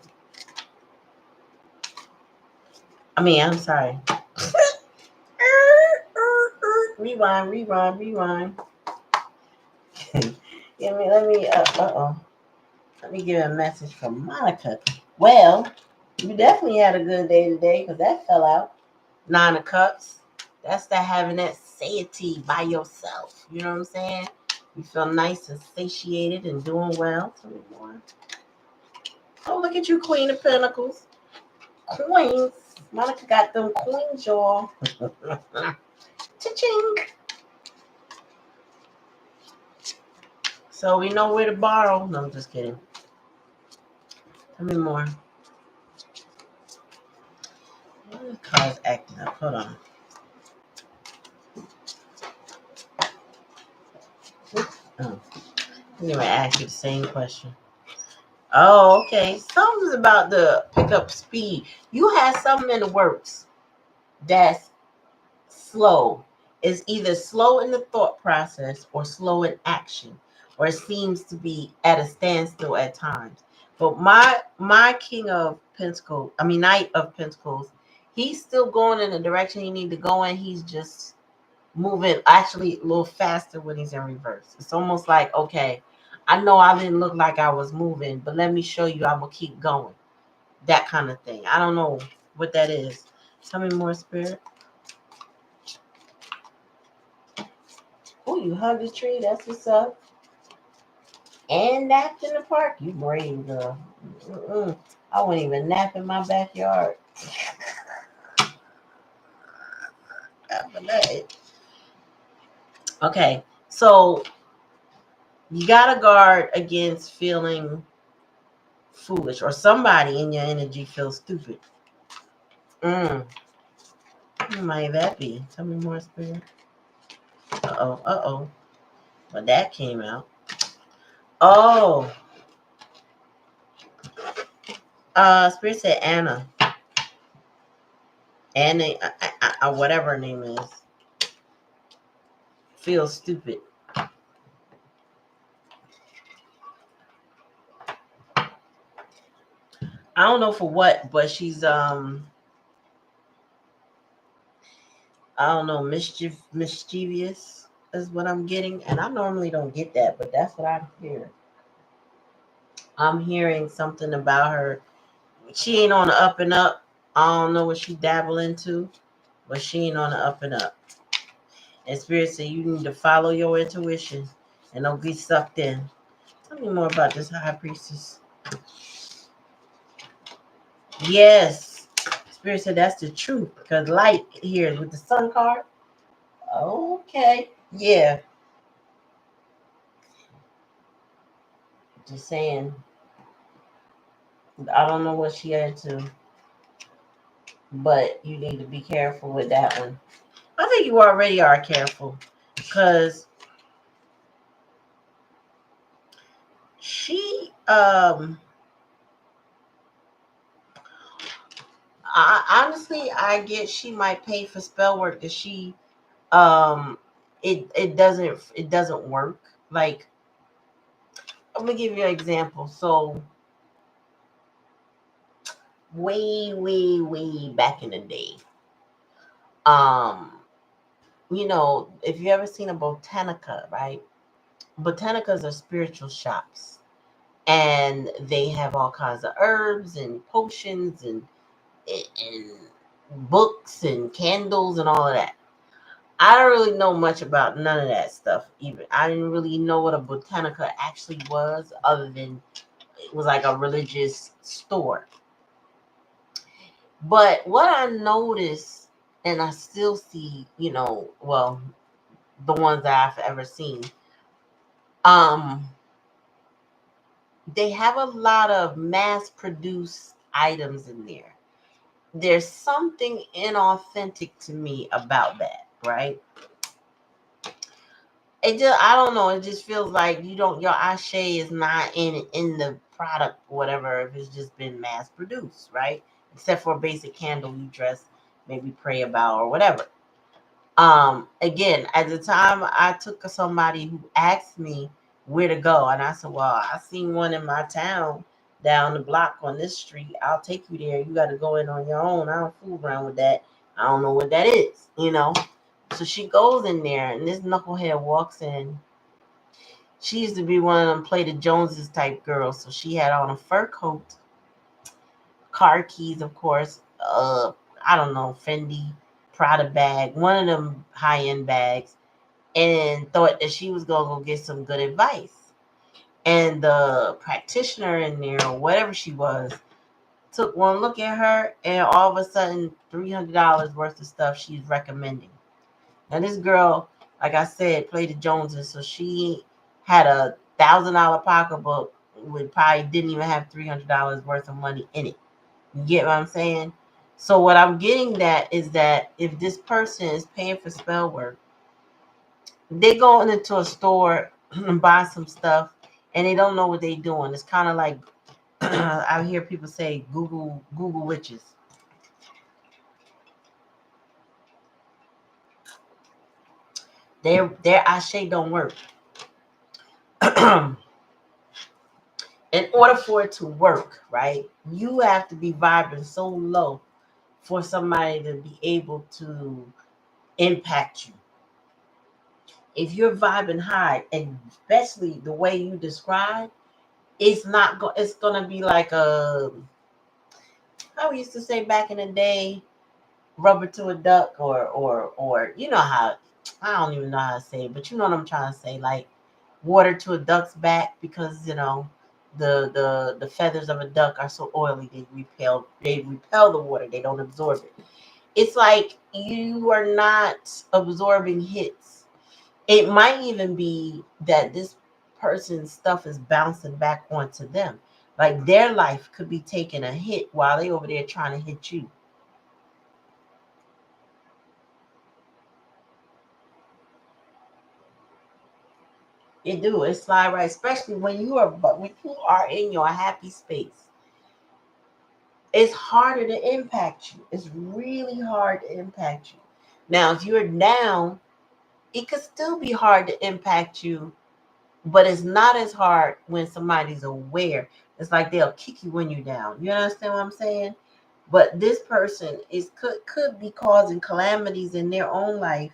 I'm sorry. Rewind, rewind, rewind. Let me give a message from Monica. Well, you definitely had a good day today because that fell out. 9 of Cups. That's that having that satiety by yourself. You know what I'm saying? You feel nice and satiated and doing well. Tell me more. Oh, look at you, Queen of Pentacles. Queens. Monica got them queens, y'all. Cha-ching. So we know where to borrow. No, I'm just kidding. Tell me more. What car's acting up? Hold on. Oh, I'm gonna ask you the same question. Oh, okay. Something's about the pickup speed. You had something in the works that's slow. It's either slow in the thought process or slow in action, or it seems to be at a standstill at times. But my King of Pentacles, Knight of Pentacles, he's still going in the direction he need to go in. He's just moving actually a little faster when he's in reverse. It's almost like, okay, I know I didn't look like I was moving, but let me show you I will keep going. That kind of thing. I don't know what that is. Tell me more, Spirit. Oh, you hugged a tree. That's what's up. And napped in the park. You brave, girl. Mm-mm. I wouldn't even nap in my backyard. Okay, so you gotta guard against feeling foolish, or somebody in your energy feels stupid. Who might that be? Tell me more, Spirit. Uh oh. But that came out. Oh, Spirit said Anna. Anna, whatever her name is, feels stupid. I don't know for what, but she's I don't know, mischievous is what I'm getting, and I normally don't get that, but that's what I'm hearing. I'm hearing something about her. She ain't on the up and up. I don't know what she dabble into, but she ain't on the up and up. And Spirit said you need to follow your intuition and don't get sucked in. Tell me more about this high priestess. Yes. Spirit said that's the truth because light here with the sun card. Okay. Yeah. Just saying. I don't know what she into, but you need to be careful with that one. I think you already are careful because she honestly I get she might pay for spell work that she um it doesn't work. Like I'm gonna give you an example. So way back in the day, um if you ever seen a botanica, right? Botanicas are spiritual shops, and they have all kinds of herbs and potions and books and candles and all of that. I don't really know much about none of that stuff. Even I didn't really know what a botanica actually was, other than it was like a religious store. But what I noticed, and I still see, well, the ones that I've ever seen, um, they have a lot of mass-produced items in there. There's something inauthentic to me about that, right? I don't know, it just feels like your ashe is not in the product or whatever, if it's just been mass produced, right? Except for a basic candle you dress, maybe pray about or whatever. Again, at the time I took somebody who asked me where to go, and I said, well, I seen one in my town down the block on this street. I'll take you there. You got to go in on your own. I don't fool around with that. I don't know what that is. So she goes in there, and this knucklehead walks in. She used to be one of them Play the Joneses type girls. So she had on a fur coat, car keys, of course. I don't know, Fendi, Prada bag, one of them high end bags, and thought that she was gonna go get some good advice. And the practitioner in there, or whatever she was, took one look at her, and all of a sudden, $300 worth of stuff she's recommending. And this girl, like I said, played the Joneses, so she had a $1,000 pocketbook with probably didn't even have $300 worth of money in it. You get what I'm saying? So what I'm getting at is that if this person is paying for spell work, they going into a store and buy some stuff, and they don't know what they're doing. It's kind of like I hear people say Google witches. Their ashe don't work. In order for it to work, right, you have to be vibrating so low for somebody to be able to impact you. If you're vibing high, and especially the way you describe, it's gonna be like how we used to say back in the day, rubber to a duck, or how, I don't even know how to say it, but you know what I'm trying to say, like water to a duck's back, because the feathers of a duck are so oily, they repel the water, they don't absorb it. It's like you are not absorbing hits. It might even be that this person's stuff is bouncing back onto them. Like their life could be taking a hit while they over there trying to hit you. It do. It slide right, especially when you are in your happy space. it's harder to impact you. It's really hard to impact you. Now, if you're down, it could still be hard to impact you, but it's not as hard when somebody's aware. It's like they'll kick you when you're down. You understand what I'm saying? But this person could be causing calamities in their own life,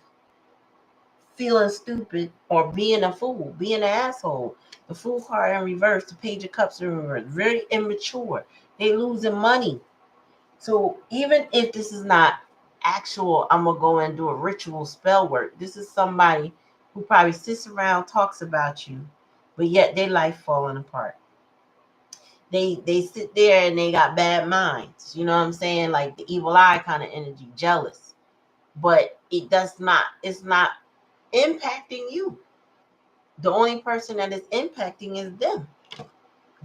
feeling stupid or being a fool, being an asshole. The fool card in reverse, the page of cups in reverse, very immature. They losing money. So even if this is not actual, I'm gonna go and do a ritual spell work. This is somebody who probably sits around, talks about you, but yet their life falling apart. They sit there and they got bad minds. You know what I'm saying? Like the evil eye kind of energy, jealous. But it's not impacting you. The only person that is impacting is them.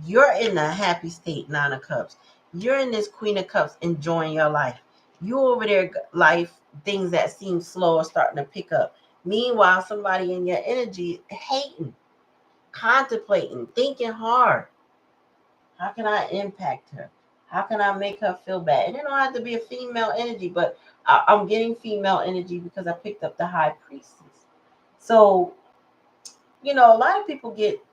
You're in a happy state, Nine of Cups. You're in this Queen of Cups enjoying your life. You over there, life, things that seem slow are starting to pick up. Meanwhile, somebody in your energy hating, contemplating, thinking hard. How can I impact her? How can I make her feel bad? And it don't have to be a female energy, but I'm getting female energy because I picked up the High Priestess. So, a lot of people get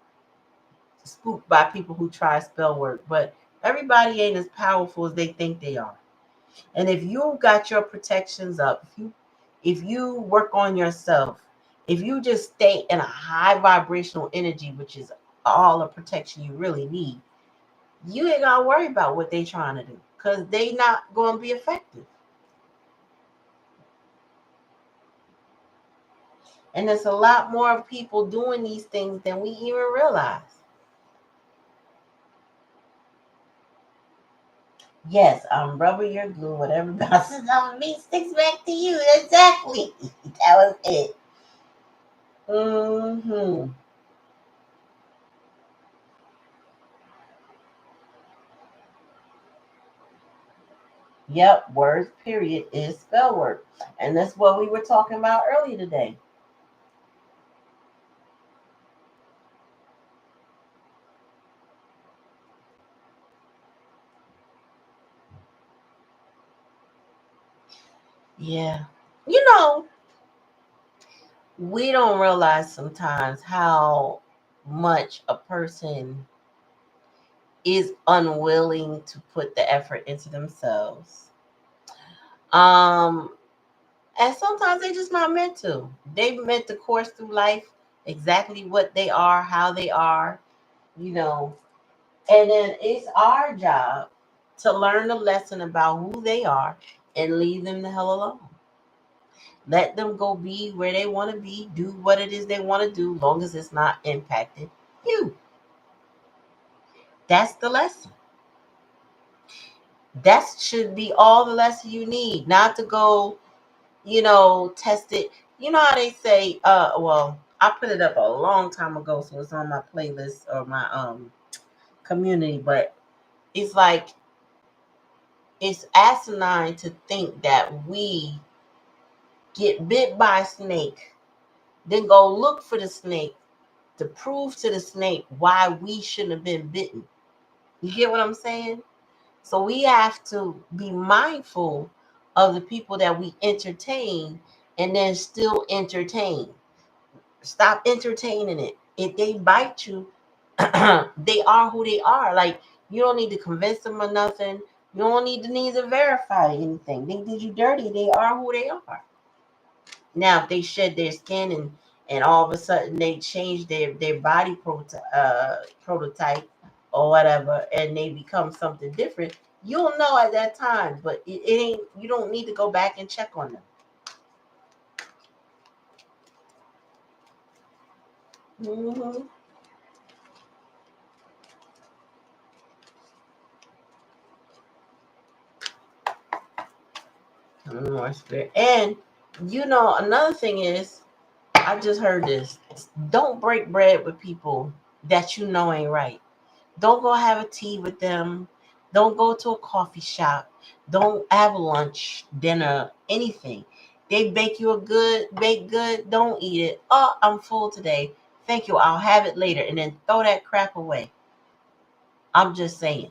spooked by people who try spell work, but everybody ain't as powerful as they think they are. And if you got your protections up, if you work on yourself, if you just stay in a high vibrational energy, which is all the protection you really need, you ain't gotta worry about what they trying to do because they not gonna be effective. And there's a lot more people doing these things than we even realize. Yes, rubber your glue, whatever bounces on me sticks back to you. Exactly. That was it. Mm-hmm. Yep, words period is spell work. And that's what we were talking about earlier today. Yeah. You know, we don't realize sometimes how much a person is unwilling to put the effort into themselves. Um, and sometimes they just not meant to. They meant to course through life exactly what they are, how they are, you know. And then it's our job to learn the lesson about who they are and leave them the hell alone. Let them go be where they want to be, do what it is they want to do, long as it's not impacting you. That's the lesson. That should be all the lesson you need, not to go, test it. You know how they say, well, I put it up a long time ago, so it's on my playlist or my community, but it's like it's asinine to think that we get bit by a snake, then go look for the snake to prove to the snake why we shouldn't have been bitten. You get what I'm saying? So we have to be mindful of the people that we entertain and then still entertain. Stop entertaining it. If they bite you, they are who they are. Like, you don't need to convince them or nothing. You don't need to verify anything. They did you dirty. They are who they are. Now, if they shed their skin and all of a sudden they change their body prototype or whatever, and they become something different, you'll know at that time. But it ain't. You don't need to go back and check on them. Mm-hmm. And another thing is, I just heard this. Don't break bread with people that you know ain't right. Don't go have a tea with them. Don't go to a coffee shop. Don't have lunch, dinner, anything. They bake you a good baked good. Don't eat it. Oh, I'm full today. Thank you. I'll have it later. And then throw that crap away. I'm just saying.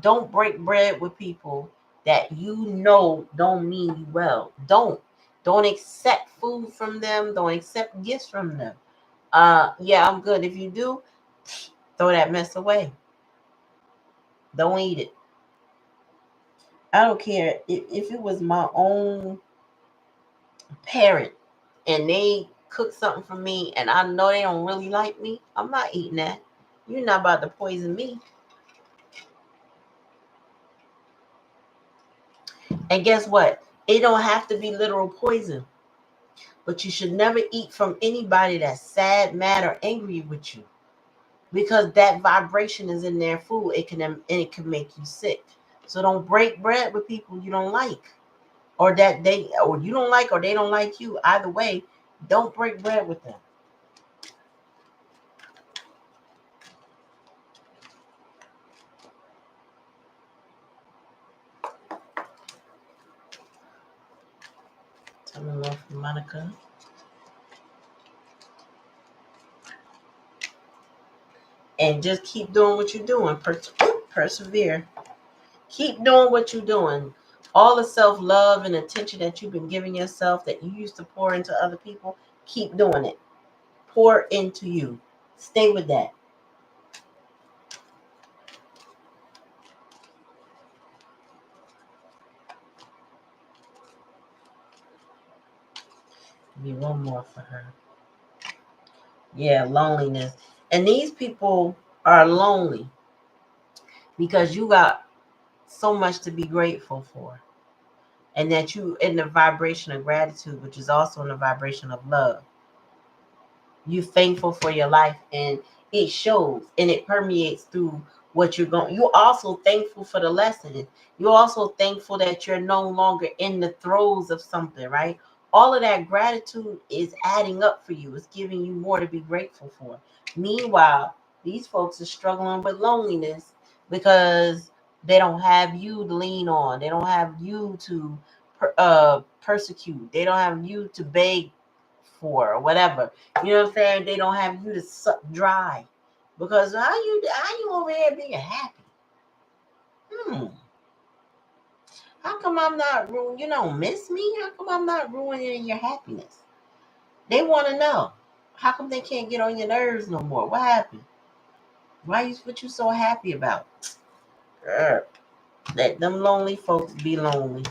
Don't break bread with people that you know don't mean you well. Don't accept food from them. Don't accept gifts from them. Yeah, I'm good. If you do, throw that mess away. Don't eat it. I don't care if it was my own parent and they cook something for me and I know they don't really like me. I'm not eating that. You're not about to poison me. And guess what? It don't have to be literal poison. But you should never eat from anybody that's sad, mad, or angry with you. Because that vibration is in their food. It can make you sick. So don't break bread with people you don't like. Or that they or you don't like or they don't like you. Either way, don't break bread with them. Tell me more from Monica. And just keep doing what you're doing. Persevere. Keep doing what you're doing. All the self-love and attention that you've been giving yourself that you used to pour into other people, keep doing it. Pour into you. Stay with that. Be one more for her. Yeah, loneliness. And these people are lonely because you got so much to be grateful for. And that you in the vibration of gratitude, which is also in the vibration of love. You thankful for your life and it shows and it permeates through what you're going. You're also thankful for the lesson. You're also thankful that you're no longer in the throes of something, right? All of that gratitude is adding up for you. It's giving you more to be grateful for. Meanwhile, these folks are struggling with loneliness because they don't have you to lean on. They don't have you to persecute. They don't have you to beg for or whatever. You know what I'm saying? They don't have you to suck dry. Because how you over here being happy? How come I'm not ruining? You don't miss me? How come I'm not ruining your happiness? They want to know. How come they can't get on your nerves no more? What happened? What you so happy about? Girl, let them lonely folks be lonely.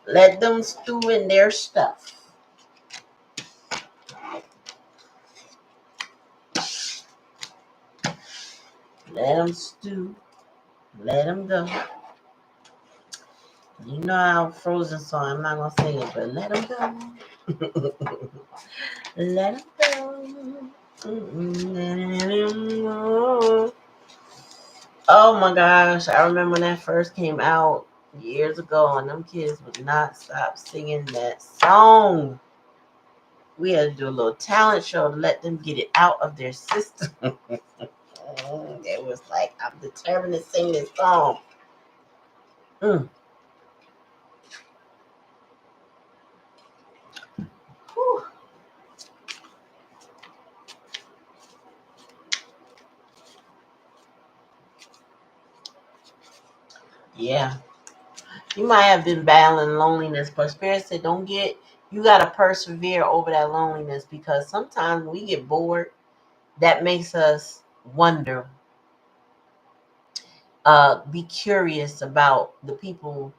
Let them stew in their stuff. Let them stew. Let them go. You know our Frozen song. I'm not gonna sing it, but let them go. Let them go. Let 'em go. Oh my gosh, I remember when that first came out years ago, and them kids would not stop singing that song. We had to do a little talent show to let them get it out of their system. It was like, I'm determined to sing this song. Mm. Whew. Yeah. You might have been battling loneliness, but Spirit said, you got to persevere over that loneliness because sometimes we get bored. That makes us wonder, be curious about the people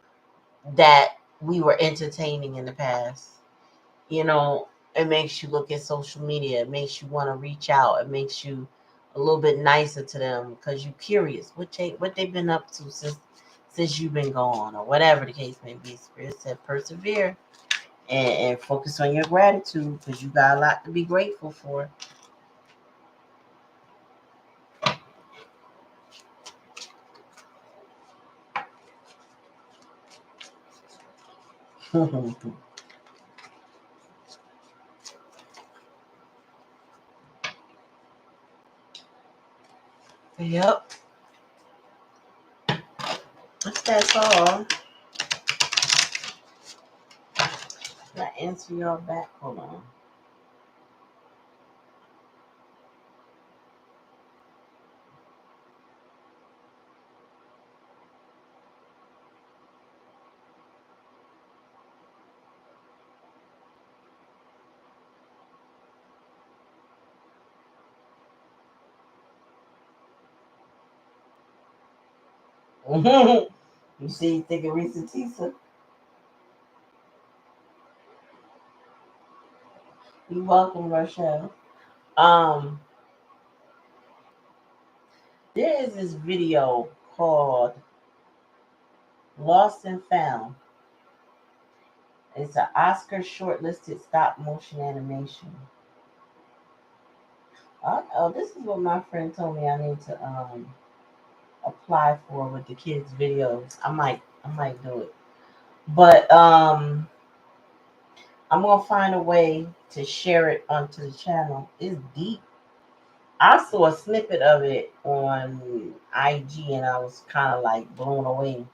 that we were entertaining in the past. You know, it makes you look at social media. It makes you want to reach out. It makes you a little bit nicer to them because you're curious what they've been up to since you've been gone or whatever the case may be. Spirit said, persevere. And focus on your gratitude because you got a lot to be grateful for. Yep, that's all. Did I answer y'all back? Hold on. You see, you thinking Risa Tisa? You welcome, Rochelle. Um, there is this video called Lost and Found. It's an Oscar shortlisted stop motion animation. Oh, this is what my friend told me I need to apply for with the kids' videos. I might do it. But I'm gonna find a way to share it onto the channel. It's deep. I saw a snippet of it on IG and I was kind of like blown away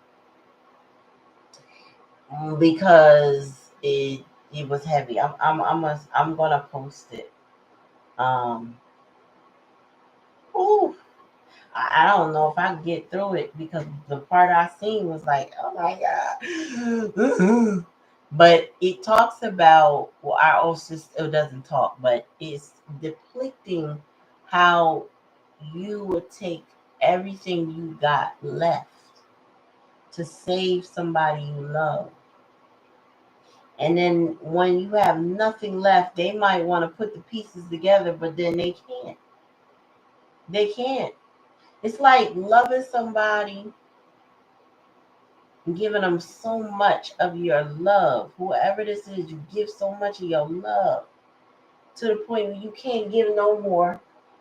because it was heavy. I'm gonna post it. Um, ooh, I don't know if I can get through it because the part I seen was like, oh my god. But it talks about, well, our old system, it doesn't talk, but it's depicting how you would take everything you got left to save somebody you love. And then when you have nothing left, they might want to put the pieces together, but then they can't. They can't. It's like loving somebody, giving them so much of your love. Whoever this is, you give so much of your love to the point where you can't give no more.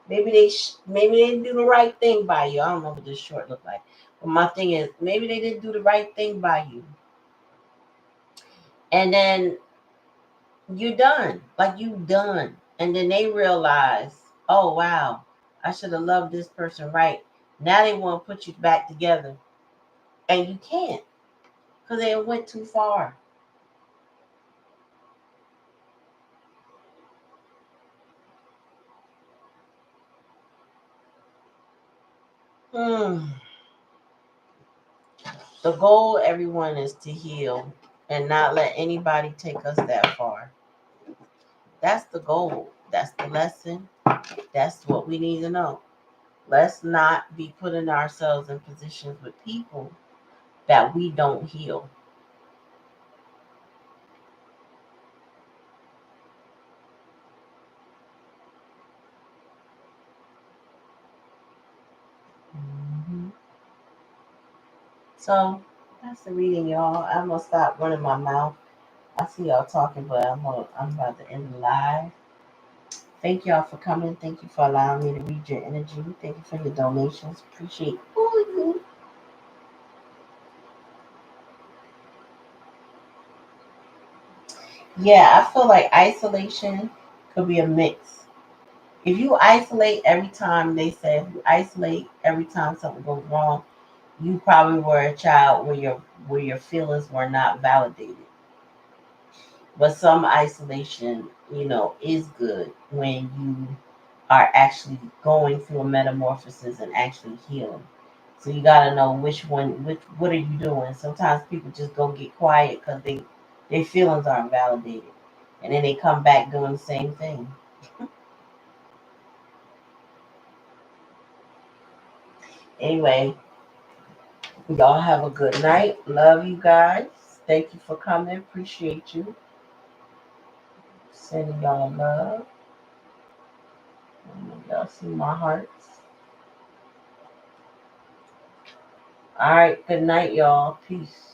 Maybe they do the right thing by you. I don't know what this short look like, but my thing is maybe they didn't do the right thing by you, and then you done, like you done, and then they realize, oh wow, I should have loved this person right. Now they want to put you back together, and you can't because they went too far. Hmm. The goal, everyone, is to heal and not let anybody take us that far. That's the goal. That's the lesson. That's what we need to know. Let's not be putting ourselves in positions with people that we don't heal. Mhm. So that's the reading, y'all. I'm gonna stop running my mouth. I see y'all talking, but I'm about to end the live. Thank y'all for coming. Thank you for allowing me to read your energy. Thank you for your donations. Appreciate all of you. Yeah, I feel like isolation could be a mix. If you isolate every time, they say if you isolate every time something goes wrong, you probably were a child where your feelings were not validated. But some isolation, is good when you are actually going through a metamorphosis and actually healing. So you got to know which what are you doing. Sometimes people just go get quiet because their feelings aren't validated, and then they come back doing the same thing. Anyway, y'all have a good night. Love you guys. Thank you for coming. Appreciate you. Sending y'all love. Y'all see my hearts. All right. Good night, y'all. Peace.